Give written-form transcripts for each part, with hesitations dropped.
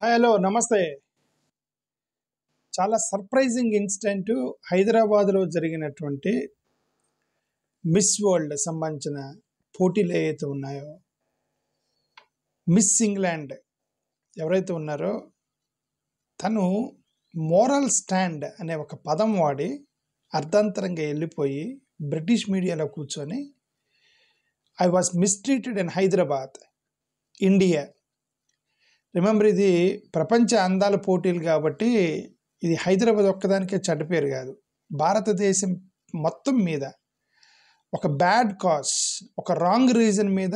Hello నమస్తే. చాలా surprising incident హైదరాబాద్‌లో జరిగినటువంటి మిస్ వరల్డ్ సంబంధించిన పోటీలు ఏవైతే ఉన్నాయో, మిస్ ఇంగ్లాండ్ ఎవరైతే ఉన్నారో తను మోరల్ స్టాండ్ అనే ఒక పదం వాడి అర్ధాంతరంగా వెళ్ళిపోయి బ్రిటిష్ మీడియాలో కూర్చొని I was mistreated in Hyderabad, India. Remember, ఇది ప్రపంచ అందాల పోటీలు కాబట్టి ఇది హైదరాబాద్ ఒక్కదానికే చెడ్డ పేరు కాదు. భారతదేశం మొత్తం మీద ఒక బ్యాడ్ కాజ్, ఒక రాంగ్ రీజన్ మీద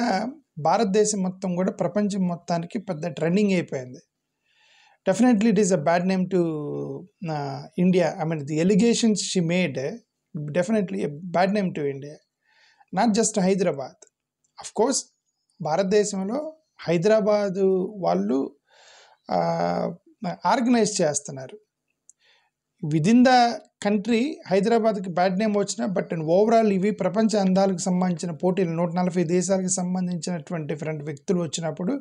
భారతదేశం మొత్తం కూడా ప్రపంచం మొత్తానికి పెద్ద ట్రెండింగ్ అయిపోయింది. Definitely it is a bad name to India. I mean the allegations she made definitely a bad name to India, not just Hyderabad. Of course భారతదేశంలో హైదరాబాదు వాళ్ళు ఆర్గనైజ్ చేస్తున్నారు. విదిన్ ద కంట్రీ హైదరాబాద్కి బ్యాడ్ నేమ్ వచ్చినా, but overall ఇవి ప్రపంచ అందాలకు సంబంధించిన పోటీలు 140 దేశాలకు సంబంధించినటువంటి డిఫరెంట్ వ్యక్తులు వచ్చినప్పుడు,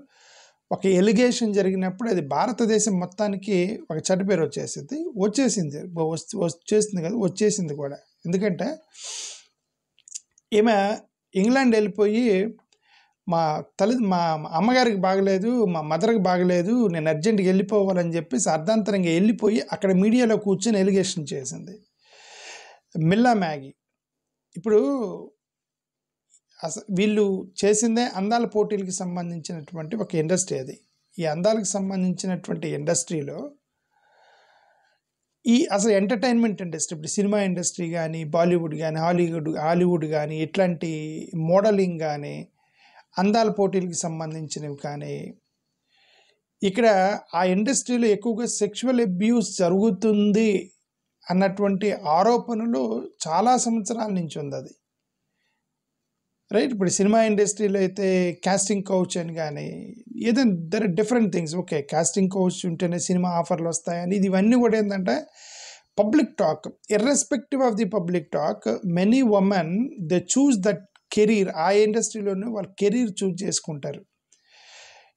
ఒక ఎలిగేషన్ జరిగినప్పుడు అది భారతదేశం మొత్తానికి ఒక చెడ్డ పేరు వచ్చేసింది కూడా. ఎందుకంటే ఈమె ఇంగ్లాండ్ వెళ్ళిపోయి మా అమ్మగారికి బాగలేదు, మా మదర్కి బాగలేదు, నేను అర్జెంట్గా వెళ్ళిపోవాలని చెప్పేసి అర్ధాంతరంగా వెళ్ళిపోయి అక్కడ మీడియాలో కూర్చొని ఎలిగేషన్ చేసింది మిల్లా మ్యాగీ. ఇప్పుడు వీళ్ళు చేసిందే అందాల పోటీలకు సంబంధించినటువంటి ఒక ఇండస్ట్రీ. అది ఈ అందాలకు సంబంధించినటువంటి ఇండస్ట్రీలో అసలు ఎంటర్టైన్మెంట్ ఇండస్ట్రీ, ఇప్పుడు సినిమా ఇండస్ట్రీ కానీ, బాలీవుడ్ కానీ, హాలీవుడ్ కానీ, ఇట్లాంటి మోడలింగ్ కానీ, అందాల పోటీలకు సంబంధించినవి కానీ, ఇక్కడ ఆ ఇండస్ట్రీలో ఎక్కువగా సెక్షువల్ అబ్యూస్ జరుగుతుంది అన్నటువంటి ఆరోపణలు చాలా సంవత్సరాల నుంచి ఉంది అది. రైట్, ఇప్పుడు సినిమా ఇండస్ట్రీలో అయితే కాస్టింగ్ కౌచ్ అని కానీ, ఏదైనా there are different things. Okay, casting couch ఉంటేనే సినిమా ఆఫర్లు వస్తాయని, ఇవన్నీ కూడా ఏంటంటే public talk. Irrespective of the public talk, many women they choose that career. ఆ ఇండస్ట్రీలోనే వాళ్ళు కెరీర్ చూజ్ చేసుకుంటారు.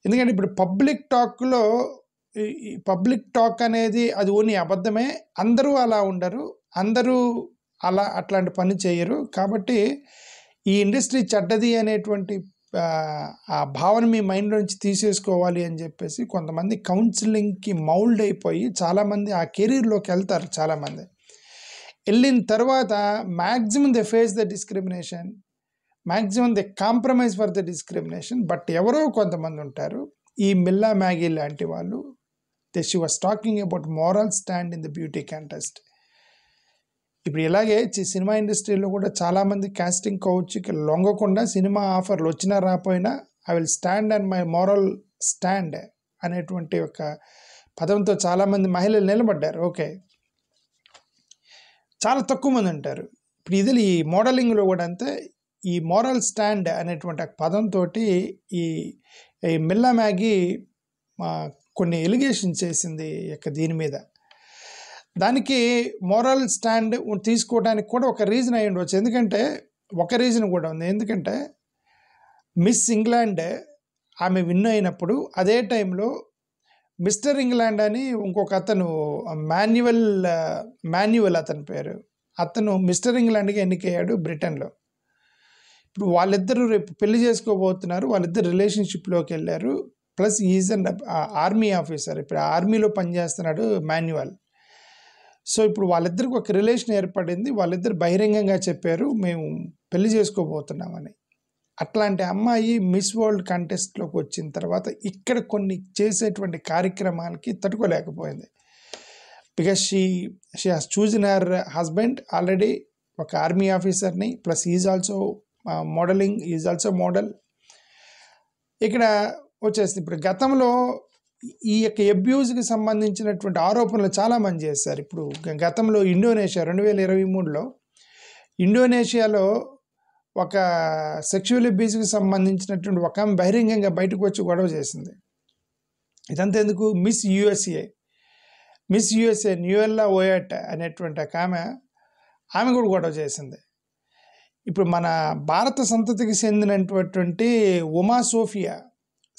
ఎందుకంటే ఇప్పుడు పబ్లిక్ టాక్ అనేది అది ఓన్లీ అబద్ధమే. అందరూ అలా ఉండరు, అందరూ అట్లాంటి పని చేయరు. కాబట్టి ఈ ఇండస్ట్రీ చెడ్డది అనేటువంటి ఆ భావన మీ మైండ్లో నుంచి తీసేసుకోవాలి అని చెప్పేసి కొంతమంది కౌన్సిలింగ్కి మౌల్డ్ అయిపోయి చాలామంది ఆ కెరీర్లోకి వెళ్తారు. చాలామంది వెళ్ళిన తర్వాత maximum they face the discrimination, maximum they compromise for the discrimination. But ఎవరో కొంతమంది ఉంటారు, ఈ మిల్లా మ్యాగీ లాంటి వాళ్ళు, she was talking about moral stand in the beauty contest. ఇప్పుడు ఇలాగే సినిమా ఇండస్ట్రీలో కూడా చాలామంది కాస్టింగ్ కౌచ్కి లొంగకుండా సినిమా ఆఫర్లు వచ్చినా రాపోయినా I will stand and my moral stand అనేటువంటి ఒక పదంతో చాలామంది మహిళలు నిలబడ్డారు. ఓకే, చాలా తక్కువ మంది ఉంటారు. ఇప్పుడు ఇది ఈ మోడలింగ్లో కూడా అంతే. ఈ మోరల్ స్టాండ్ అనేటువంటి పదంతో ఈ మిల్లా మ్యాగీ కొన్ని ఎలిగేషన్స్ చేసింది దీని మీద. దానికి మోరల్ స్టాండ్ తీసుకోవడానికి కూడా ఒక రీజన్ అయి ఉండవచ్చు. ఎందుకంటే ఒక రీజన్ కూడా ఉంది. ఎందుకంటే మిస్ ఇంగ్లాండ్ ఆమె విన్ అయినప్పుడు అదే టైంలో మిస్టర్ ఇంగ్లాండ్ అని ఇంకొక అతను మాన్యువల్ అతని పేరు, అతను మిస్టర్ ఇంగ్లాండ్గా ఎన్నికయ్యాడు బ్రిటన్లో. ఇప్పుడు వాళ్ళిద్దరూ రేపు పెళ్లి చేసుకోబోతున్నారు, వాళ్ళిద్దరు రిలేషన్షిప్లోకి వెళ్ళారు. Plus is an army officer, ఇప్పుడు ఆర్మీలో పనిచేస్తున్నాడు మాన్యువల్. సో ఇప్పుడు వాళ్ళిద్దరికి ఒక రిలేషన్ ఏర్పడింది. వాళ్ళిద్దరు బహిరంగంగా చెప్పారు మేము పెళ్లి చేసుకోబోతున్నామని. అట్లాంటి అమ్మాయి మిస్ వరల్డ్ కంటెస్ట్లోకి వచ్చిన తర్వాత ఇక్కడ కొన్ని చేసేటువంటి కార్యక్రమాలకి తట్టుకోలేకపోయింది. Because she has chosen her husband already ఒక ఆర్మీ ఆఫీసర్ని, ప్లస్ ఈజ్ ఆల్సో మోడల్. ఇక్కడ వచ్చేసింది. ఇప్పుడు గతంలో ఈ యొక్క అబ్యూజ్కి సంబంధించినటువంటి ఆరోపణలు చాలామంది చేశారు. ఇప్పుడు గతంలో ఇండోనేషియా 2023లో ఇండోనేషియాలో ఒక సెక్షువల్ అబ్యూజ్కి సంబంధించినటువంటి ఒక ఆమె బహిరంగంగా బయటకు వచ్చి గొడవ చేసింది. ఇదంతా ఎందుకు? మిస్ యూఎస్ఏ న్యూయెల్లా ఓయట్ అనేటువంటి ఒక ఆమె కూడా గొడవ చేసింది. ఇప్పుడు మన భారత సంతతికి చెందినటువంటి Uma Sofia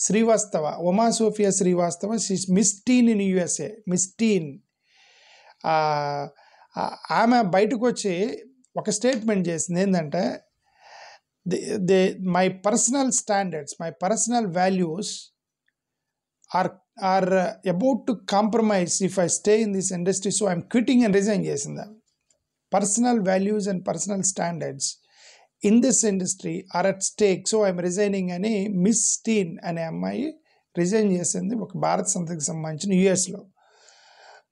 Srivastava, Uma Sofia Srivastava, miss teen in USA, miss teen. ఆమె బయటకు వచ్చి ఒక స్టేట్మెంట్ చేసింది ఏంటంటే, my personal standards, my personal values are about to compromise if I stay in this industry, so I'm quitting and resign చేసింది. Personal values and personal standards in this industry are at stake, so I'm resigning అని miss teen అనే అమ్మాయి resign చేసింది ఒక భారత సంతతికి సంబంధించిన యుఎస్లో.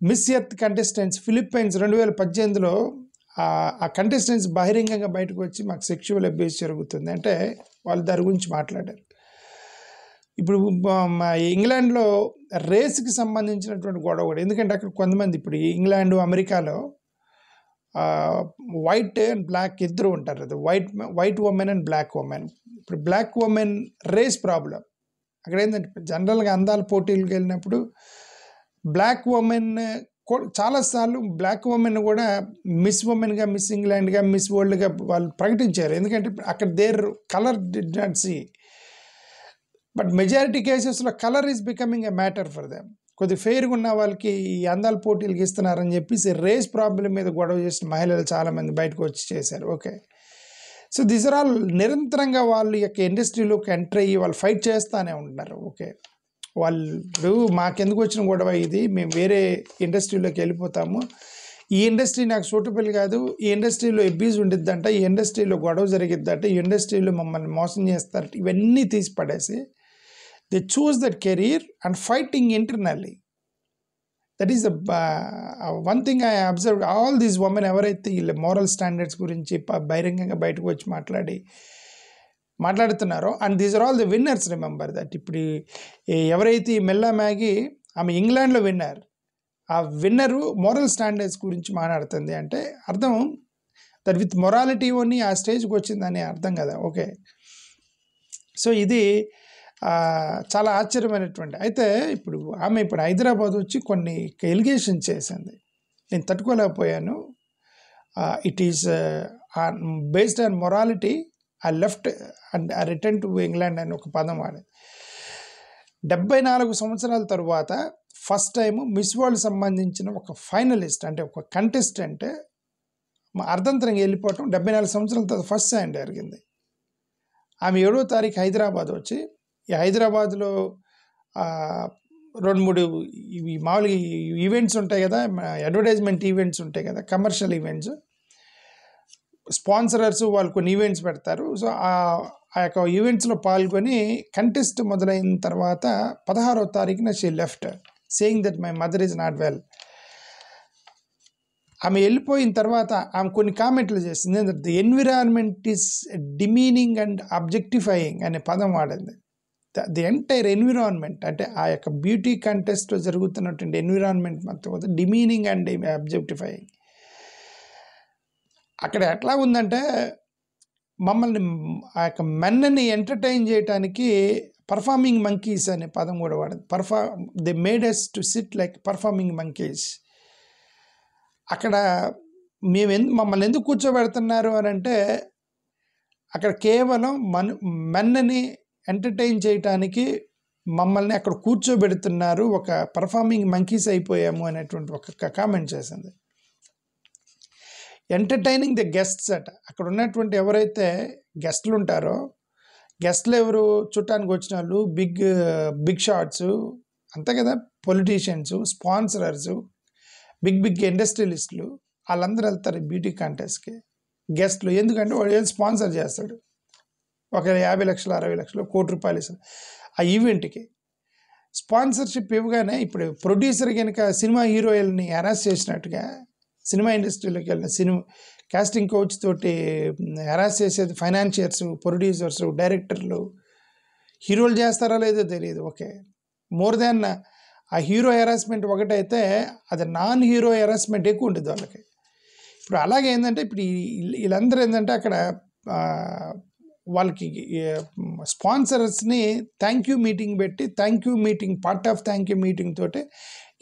మిస్ ఎర్త్ కంటెస్టెంట్స్ ఫిలిప్పైన్స్ 2018లో ఆ కంటెస్టెంట్స్ బహిరంగంగా బయటకు వచ్చి మాకు సెక్షువల్ అబ్యూస్ జరుగుతుంది అంటే వాళ్ళు దాని గురించి మాట్లాడారు. ఇప్పుడు ఇంగ్లాండ్లో రేస్కి సంబంధించినటువంటి గొడవ కూడా, ఎందుకంటే అక్కడ కొంతమంది ఇప్పుడు ఇంగ్లాండ్ అమెరికాలో వైట్ అండ్ బ్లాక్ ఇద్దరు ఉంటారు. అది white women and black women. ఇప్పుడు బ్లాక్ ఉమెన్ రేస్ ప్రాబ్లం అక్కడ ఏంటంటే, జనరల్గా అందాల పోటీలకు వెళ్ళినప్పుడు బ్లాక్ ఉమెన్ చాలాసార్లు బ్లాక్ ఉమెన్ కూడా మిస్ ఉమెన్గా, మిస్ ఇంగ్లాండ్గా, మిస్ వరల్డ్గా వాళ్ళు ప్రకటించారు. ఎందుకంటే అక్కడ their colour did not see, but majority కేసెస్లో colour is becoming a matter for them. కొద్ది ఫెయిర్గా ఉన్న వాళ్ళకి ఈ అందాల పోటీలకు ఇస్తున్నారని చెప్పేసి రేస్ ప్రాబ్లం మీద గొడవ చేసిన మహిళలు చాలామంది బయటకు వచ్చి చేశారు. Okay, so these are all నిరంతరంగా వాళ్ళు యొక్క ఇండస్ట్రీలోకి ఎంటర్ అయ్యి వాళ్ళు ఫైట్ చేస్తూనే ఉంటున్నారు. ఓకే, వాళ్ళు మాకెందుకు వచ్చిన గొడవ ఇది, మేము వేరే ఇండస్ట్రీలోకి వెళ్ళిపోతాము, ఈ ఇండస్ట్రీ నాకు సూటబుల్ కాదు, ఈ ఇండస్ట్రీలో అబ్యూజ్ ఉండిద్దంట, ఈ ఇండస్ట్రీలో గొడవ జరిగిద్దంట, ఈ ఇండస్ట్రీలో మమ్మల్ని మోసం చేస్తారట, ఇవన్నీ తీసి పడేసి they choose that career and fighting internally. That is the one thing I observed. All these women ఎవరైతే వీళ్ళ మోరల్ స్టాండర్డ్స్ గురించి బహిరంగంగా బయటకు వచ్చి మాట్లాడుతున్నారో, and these are all the winners. Remember that. ఇప్పుడు ఎవరైతే మెల్లా మ్యాగీ, ఆమె ఇంగ్లాండ్లో విన్నర్, ఆ విన్నరు మోరల్ స్టాండర్డ్స్ గురించి మాట్లాడుతుంది అంటే అర్థం దట్ విత్ మొరాలిటీ ఓని ఆ స్టేజ్కి వచ్చిందని అర్థం కదా. ఓకే, సో ఇది చాలా ఆశ్చర్యమైనటువంటి. అయితే ఇప్పుడు ఆమె హైదరాబాద్ వచ్చి కొన్ని ఎలిగేషన్ చేసింది, నేను తట్టుకోలేకపోయాను, it is based on morality I left and I return to England అని ఒక పదం వాడేది. 74 సంవత్సరాల తర్వాత ఫస్ట్ టైము మిస్ వరల్డ్ సంబంధించిన ఒక ఫైనలిస్ట్ అంటే ఒక కంటెస్టెంట్ అర్ధంతరంగా వెళ్ళిపోవటం 74 సంవత్సరాల తర్వాత ఫస్ట్ టైం జరిగింది. ఆమె 7వ తారీఖు హైదరాబాద్ వచ్చి, ఈ హైదరాబాద్లో 2-3 ఇవి మామూలుగా ఈవెంట్స్ ఉంటాయి కదా, అడ్వర్టైజ్మెంట్ ఈవెంట్స్ ఉంటాయి కదా, కమర్షియల్ ఈవెంట్స్, స్పాన్సరర్స్ వాళ్ళు కొన్ని ఈవెంట్స్ పెడతారు. సో ఆ యొక్క ఈవెంట్స్లో పాల్గొని కంటెస్ట్ మొదలైన తర్వాత 16వ తారీఖున she left saying that my mother is not well. ఆమె వెళ్ళిపోయిన తర్వాత ఆమె కొన్ని కామెంట్లు చేసింది. The environment is demeaning and objectifying అనే పదం వాడింది. ది ఎంటైర్ ఎన్విరాన్మెంట్ అంటే ఆ యొక్క బ్యూటీ కంటెస్ట్లో జరుగుతున్నటువంటి ఎన్విరాన్మెంట్ మొత్తం డిమీనింగ్ అండ్ అబ్జెక్టిఫైయింగ్. అక్కడ ఎట్లా ఉందంటే, మమ్మల్ని ఆ యొక్క మెన్ని ఎంటర్టైన్ చేయడానికి పర్ఫార్మింగ్ మంకీస్ అనే పదం కూడా వాడింది. They made us to SIT like performing monkeys. అక్కడ మమ్మల్ని ఎందుకు కూర్చోబెడుతున్నారు అని అంటే, అక్కడ కేవలం మెన్ని ఎంటర్టైన్ చేయటానికి మమ్మల్ని అక్కడ కూర్చోబెడుతున్నారు, ఒక పర్ఫార్మింగ్ మంకీస్ అయిపోయాము అనేటువంటి ఒక కామెంట్ చేసింది. ఎంటర్టైనింగ్ ద గెస్ట్స్ అట. అక్కడ ఉన్నటువంటి ఎవరైతే గెస్ట్లు ఉంటారో, గెస్ట్లు ఎవరు, చుట్టానికి వచ్చిన వాళ్ళు, బిగ్ షాట్స్ అంతే కదా, పొలిటీషియన్స్, స్పాన్సరర్స్, బిగ్ ఇండస్ట్రియలిస్టులు, వాళ్ళందరూ వెళ్తారు బ్యూటీ కాంటెస్ట్కి గెస్ట్లు. ఎందుకంటే వాడు ఏం స్పాన్సర్ చేస్తాడు, ఒక 50 లక్షలు 60 లక్షలు ₹1 కోటి ఇస్తాడు ఆ ఈవెంట్కి. స్పాన్సర్షిప్ ఇవ్వగానే ఇప్పుడు ప్రొడ్యూసర్ కనుక సినిమా హీరోయిల్ని హెరాస్ చేసినట్టుగా సినిమా ఇండస్ట్రీలోకి వెళ్ళిన కాస్టింగ్ కోచ్ తోటి హెరాస్ చేసేది ఫైనాన్షియర్స్, ప్రొడ్యూసర్స్, డైరెక్టర్లు, హీరోలు చేస్తారా లేదో తెలియదు. ఓకే, మోర్ దాన్ ఆ హీరో హెరాస్మెంట్ ఒకటైతే అది నాన్ హీరో హెరాస్మెంట్ ఎక్కువ ఉంటుంది వాళ్ళకి. ఇప్పుడు అలాగే ఏంటంటే, ఇప్పుడు వీళ్ళందరూ ఏంటంటే అక్కడ వాళ్ళకి స్పాన్సర్స్ని థ్యాంక్ యూ మీటింగ్ పెట్టి, part of thank you meeting తోటి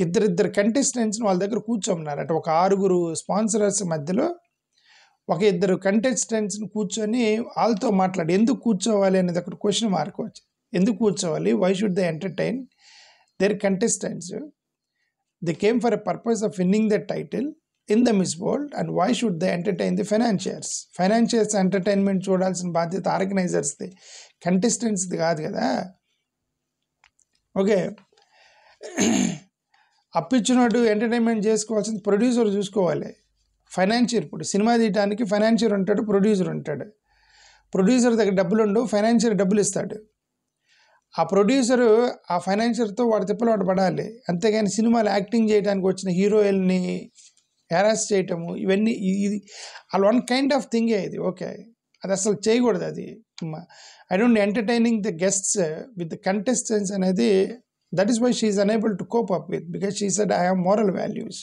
ఇద్దరు కంటెస్టెంట్స్ని వాళ్ళ దగ్గర కూర్చోమన్నారు. అంటే ఒక 6 స్పాన్సరర్స్ మధ్యలో ఒక 2 కంటెస్టెంట్స్ని కూర్చొని వాళ్ళతో మాట్లాడి, ఎందుకు కూర్చోవాలి అనేది అక్కడ క్వశ్చన్ మార్క్ వచ్చి, ఎందుకు కూర్చోవాలి? Why should they entertain their contestants? They came for a purpose of winning the title in the Miss World, and why should they entertain the financiers? Financiers entertainment చూడాల్సిన బాధ్యత ఆర్గనైజర్స్ది, కంటెస్టెంట్స్ది కాదు కదా. ఓకే, అప్పిచ్చినట్టు ఎంటర్టైన్మెంట్ చేసుకోవాల్సింది ప్రొడ్యూసర్ చూసుకోవాలి. Financier, ఇప్పుడు సినిమా తీయడానికి ఫైనాన్షియర్ ఉంటాడు, ప్రొడ్యూసర్ ఉంటాడు. ప్రొడ్యూసర్ దగ్గర డబ్బులు ఉండవు, ఫైనాన్షియర్ డబ్బులు ఇస్తాడు. ఆ ప్రొడ్యూసరు ఆ ఫైనాన్షియర్తో వాడు తిప్పలు వాడు పడాలి. అంతేగాని సినిమాలు యాక్టింగ్ చేయడానికి వచ్చిన హీరోయిన్ని హెరాస్ చేయటము, ఇవన్నీ ఇది అలా వన్ కైండ్ ఆఫ్ థింగే ఇది. ఓకే, అది అసలు చేయకూడదు. అది I don't entertaining the guests with the contestants అనేది, that is why she is unable to cope up with, because she said I have moral values.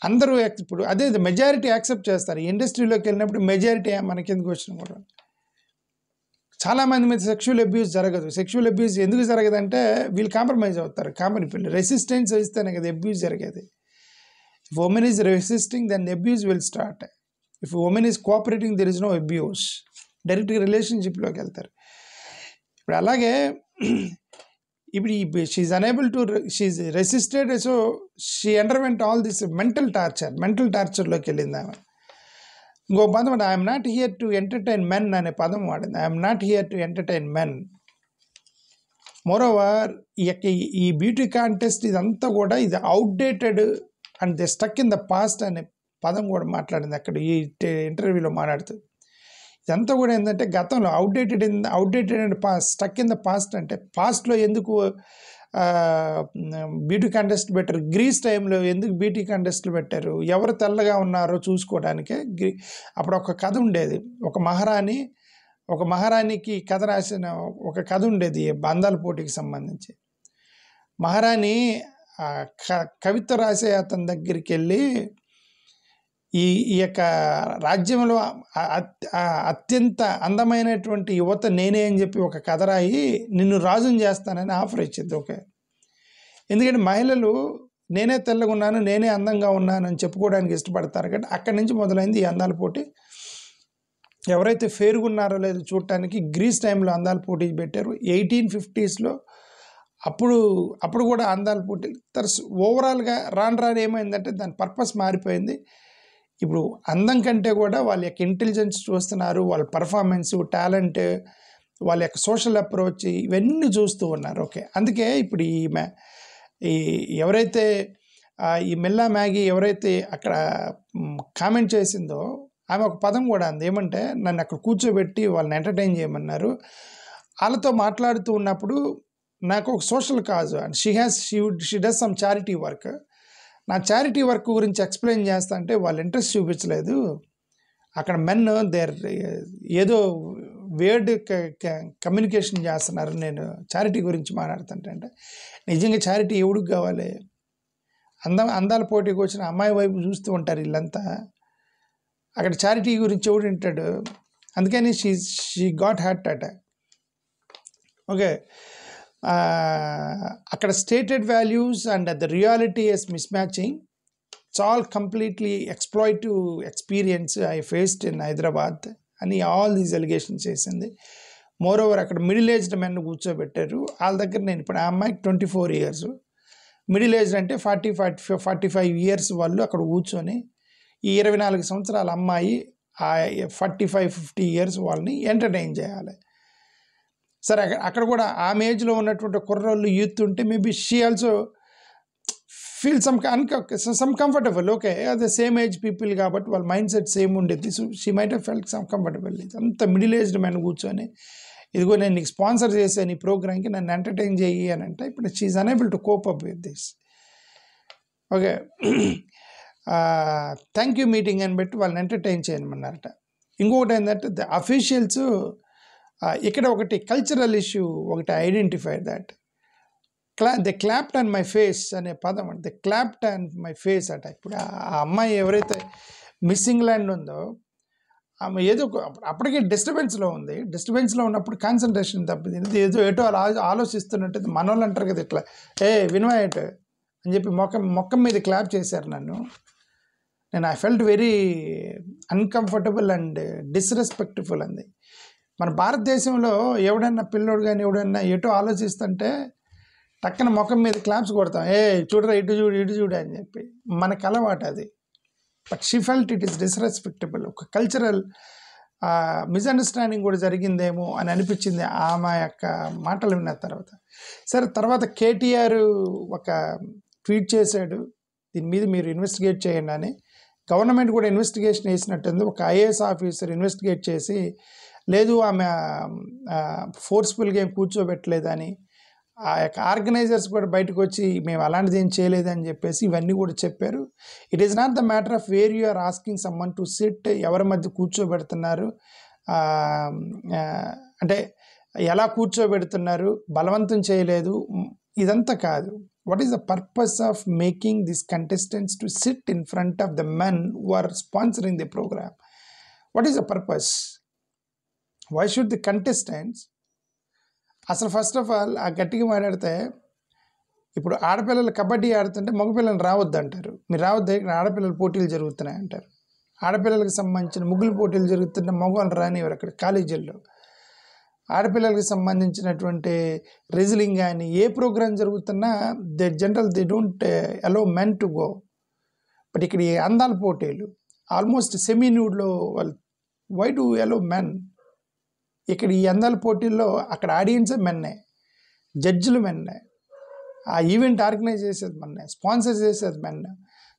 అందరూ ఇప్పుడు అదే మెజారిటీ యాక్సెప్ట్ చేస్తారు. ఇండస్ట్రీలోకి వెళ్ళినప్పుడు మెజారిటీ మనకి ఎందుకు వచ్చినా కూడా చాలామంది మీద సెక్షువల్ అబ్యూస్ జరగదు. సెక్షువల్ అబ్యూస్ ఎందుకు జరగదంటే వీళ్ళు కాంప్రమైజ్ అవుతారు. వీళ్ళు రెసిస్టెన్స్ ఇస్తేనే కదా అబ్యూస్ జరిగేది. If women is resisting then abuse will start. If women is cooperating there is no abuse. డైరెక్ట్గా రిలేషన్షిప్లోకి వెళ్తారు. ఇప్పుడు అలాగే ఇప్పుడు she unable to she resisted, so she underwent all this mental టార్చర్లోకి వెళ్ళింది ఆమె. ఇంకో పదం అంటే I'm not here to entertain men అనే పదం వాడింది. I'm not here to entertain men. Moreover ఈ బ్యూటీ కాంటెస్ట్ ఇదంతా కూడా ఇది outdated and they stuck in the past అనే పదం కూడా మాట్లాడింది అక్కడ ఈ ఇంటర్వ్యూలో మాట్లాడుతూ. ఇదంతా కూడా ఏంటంటే గతంలో outdated and stuck in the past అంటే పాస్ట్లో ఎందుకు బ్యూటీ కాంటెస్ట్ పెట్టారు? గ్రీస్ టైంలో ఎందుకు బ్యూటీ కాంటెస్ట్లు పెట్టారు? ఎవరు తెల్లగా ఉన్నారో చూసుకోవడానికే. అప్పుడు ఒక కథ ఉండేది, ఒక మహారాణికి కథ రాసిన ఒక కథ ఉండేది బంధాల పోటీకి సంబంధించి. మహారాణి కవిత రాసే అతని దగ్గరికి వెళ్ళి ఈ యొక్క రాజ్యంలో అత్యంత అందమైనటువంటి యువత నేనే అని చెప్పి ఒక కథ రాయి నిన్ను రాజుని చేస్తానని ఆఫర్ ఇచ్చింది. ఓకే, ఎందుకంటే మహిళలు నేనే తెల్లగా ఉన్నాను, నేనే అందంగా ఉన్నాను అని చెప్పుకోవడానికి ఇష్టపడతారు కాబట్టి అక్కడి నుంచి మొదలైంది ఈ అందాల పోటీ. ఎవరైతే ఫేర్గా ఉన్నారో లేదో చూడటానికి గ్రీస్ టైంలో అందాల పోటీ పెట్టారు 1850s. అప్పుడు కూడా అందాల పోటీ. ఓవరాల్గా రాను ఏమైందంటే దాని పర్పస్ మారిపోయింది. ఇప్పుడు అందం కంటే కూడా వాళ్ళ యొక్క ఇంటెలిజెన్స్ చూస్తున్నారు, వాళ్ళ పర్ఫార్మెన్స్, టాలెంట్, వాళ్ళ యొక్క సోషల్ అప్రోచ్, ఇవన్నీ చూస్తూ ఉన్నారు. ఓకే, అందుకే ఇప్పుడు ఎవరైతే ఈ మిల్లా మ్యాగీ ఎవరైతే అక్కడ కామెంట్ చేసిందో ఆమె ఒక పదం కూడా అంది. ఏమంటే నన్ను అక్కడ కూర్చోబెట్టి వాళ్ళని ఎంటర్టైన్ చేయమన్నారు. వాళ్ళతో మాట్లాడుతూ ఉన్నప్పుడు నాకు ఒక social cause and she does some charity work. నా చారిటీ వర్క్ గురించి ఎక్స్ప్లెయిన్ చేస్తా అంటే వాళ్ళు ఇంట్రెస్ట్ చూపించలేదు. అక్కడ మెన్ ఏదో వేర్డ్ కమ్యూనికేషన్ చేస్తున్నారు. నేను చారిటీ గురించి మాట్లాడుతుంటే అంటే నిజంగా చారిటీ ఎవడికి కావాలి? అందాల పోటీకి వచ్చిన అమ్మాయి వైపు చూస్తూ ఉంటారు వీళ్ళంతా. అక్కడ చారిటీ గురించి ఎవడు వింటాడు? అందుకని she got heart attack. Okay, అక్కడ stated values and the reality is mismatching. It's all completely exploitative experience I faced in Hyderabad అని ఆల్ దీస్ ఎలిగేషన్స్ చేసింది. మోరోవర్ అక్కడ మిడిల్ ఏజ్డ్ మెన్ కూర్చోబెట్టారు. వాళ్ళ దగ్గర నేను ఇప్పుడు ఆ అమ్మాయికి 24 years, మిడిల్ ఏజ్డ్ అంటే 40-45 years వాళ్ళు అక్కడ కూర్చొని ఈ 24 సంవత్సరాల అమ్మాయి ఆ 45-50 years వాళ్ళని ఎంటర్టైన్ చేయాలి. సరే, అక్కడ కూడా ఆమె ఏజ్లో ఉన్నటువంటి కుర్రోళ్ళు యూత్ ఉంటే maybe she also feel some comfortable. Okay, అదే సేమ్ ఏజ్ పీపుల్ కాబట్టి వాళ్ళ మైండ్ సెట్ సేమ్ ఉండేది. So she might have felt some comfortable. అంత మిడిల్ ఏజ్డ్ మెన్ కూర్చొని ఇదిగో నేను నీకు స్పాన్సర్ చేశాను ఈ ప్రోగ్రామ్కి, నన్ను ఎంటర్టైన్ చేయి అని అంటే ఇప్పుడు she is unable to cope up with this. Okay, thank you meeting అని బట్టి వాళ్ళని ఎంటర్టైన్ చేయమన్నారట. ఇంకొకటి ఏంటంటే ద అఫీషియల్స్ ఇక్కడ ఒకటి కల్చరల్ ఇష్యూ ఒకటి identified that they clapped on my face అనే పదం అంటే they clapped on my face అట. ఇప్పుడు ఆ అమ్మాయి ఎవరైతే మిస్ ఇంగ్లాండ్ ఉందో ఆమె ఏదో అప్పటికే డిస్టర్బెన్స్లో ఉంది. డిస్టర్బెన్స్లో ఉన్నప్పుడు కాన్సన్ట్రేషన్ తప్పింది. ఏదో ఎటో ఆలోచిస్తున్నట్టు మన వాళ్ళు అంటారు కదా ఇట్లా వినవా ఎటు అని చెప్పి మొక్కం మీద క్లాప్ చేశారు నన్ను. నేను I felt very uncomfortable and disrespectful అంది. మన భారతదేశంలో ఎవడన్నా పిల్లోడు కానీ ఎవడన్నా ఎటో ఆలోచిస్తుంటే టక్కన ముఖం మీద క్లాప్స్ కొడతాం, చూడరా ఇటు చూడు అని చెప్పి. మనకు అలవాటు అది. But she felt it is disrespectable. ఒక కల్చరల్ మిస్అండర్స్టాండింగ్ కూడా జరిగిందేమో అని అనిపించింది ఆమె యొక్క మాటలు విన్న తర్వాత. సరే, తర్వాత కేటీఆర్ ఒక ట్వీట్ చేశాడు, దీని మీద మీరు ఇన్వెస్టిగేట్ చేయండి అని. గవర్నమెంట్ కూడా ఇన్వెస్టిగేషన్ వేసినట్టుంది. ఒక ఐఏఎస్ ఆఫీసర్ ఇన్వెస్టిగేట్ చేసి, లేదు ఆమె ఫోర్స్ఫుల్గా ఏం కూర్చోబెట్టలేదని, ఆ యొక్క ఆర్గనైజర్స్ కూడా బయటకు వచ్చి మేము అలాంటిది ఏం చేయలేదని చెప్పేసి ఇవన్నీ కూడా చెప్పారు. It is not the matter of where you are asking someone to sit, ఎవరి మధ్య కూర్చోబెడుతున్నారు, అంటే ఎలా కూర్చోబెడుతున్నారు, బలవంతం చేయలేదు, ఇదంతా కాదు. What is the purpose of making these contestants to sit in front of the men who are sponsoring the program? What is the purpose? Why should the contestants, అసలు first of all ఆ గట్టిగా మాట్లాడితే, ఇప్పుడు ఆడపిల్లలు కబడ్డీ ఆడుతుంటే మగపిల్లలు రావద్దు అంటారు. మీరు రావద్దు, ఇక్కడ ఆడపిల్లల పోటీలు జరుగుతున్నాయి అంటారు. ఆడపిల్లలకు సంబంధించిన ముగ్గులు పోటీలు జరుగుతుంటే మగవాళ్ళు రానివారు అక్కడ కాలేజీల్లో. ఆడపిల్లలకు సంబంధించినటువంటి రెజ్లింగ్ కానీ ఏ ప్రోగ్రామ్ జరుగుతున్నా they don't allow men to go. But ఇక్కడ ఈ అందాల పోటీలు ఆల్మోస్ట్ సెమీ న్యూడ్లో వాళ్ళు, వై డు అలో మెన్? ఇక్కడ ఈ అందాల పోటీల్లో అక్కడ ఆడియన్సే మెన్నే, జడ్జిలు మెన్నే, ఆ ఈవెంట్ ఆర్గనైజ్ చేసేది మెన్నే, స్పాన్సర్ చేసేది మెన్నే.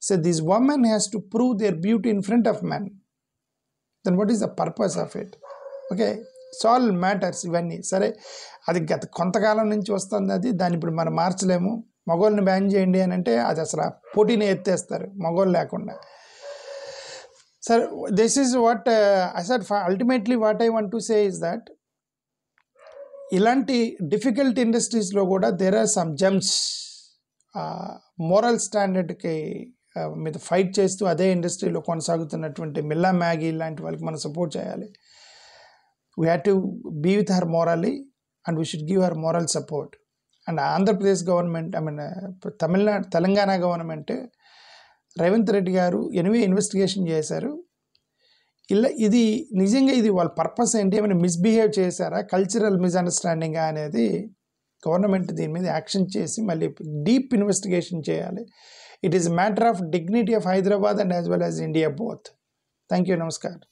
So this women has to prove their beauty in front of men. Then what is the purpose of it? Okay, small matters ఇవన్నీ. సరే, అది గత కొంతకాలం నుంచి వస్తుంది, అది దాన్ని ఇప్పుడు మనం మార్చలేము. మగవాళ్ళని బ్యాన్ చేయండి అని అంటే అది అసలు పోటీని ఎత్తేస్తారు మగవాళ్ళు లేకుండా. సరే, this is what I said. Ultimately what I want to say is that ఇలాంటి డిఫికల్ట్ ఇండస్ట్రీస్లో కూడా there are some gems. Moral స్టాండర్డ్కి మీద ఫైట్ చేస్తూ అదే ఇండస్ట్రీలో కొనసాగుతున్నటువంటి మిల్లా మ్యాగీ లాంటి వాళ్ళకి మనం సపోర్ట్ చేయాలి. We have to be with her morally and we should give her moral support. And Andhra Pradesh government, Telangana government, Revanth Reddy గారు ఎనివే ఇన్వెస్టిగేషన్ చేశారు. ఇది నిజంగా ఇది వాళ్ళ పర్పస్ ఏంటి, ఏమైనా మిస్బిహేవ్ చేశారా, కల్చరల్ మిస్అండర్స్టాండింగ్ అనేది గవర్నమెంట్ దీని మీద యాక్షన్ చేసి మళ్ళీ డీప్ ఇన్వెస్టిగేషన్ చేయాలి. It is matter of dignity of Hyderabad and as well as India both. Thank you, నమస్కారం.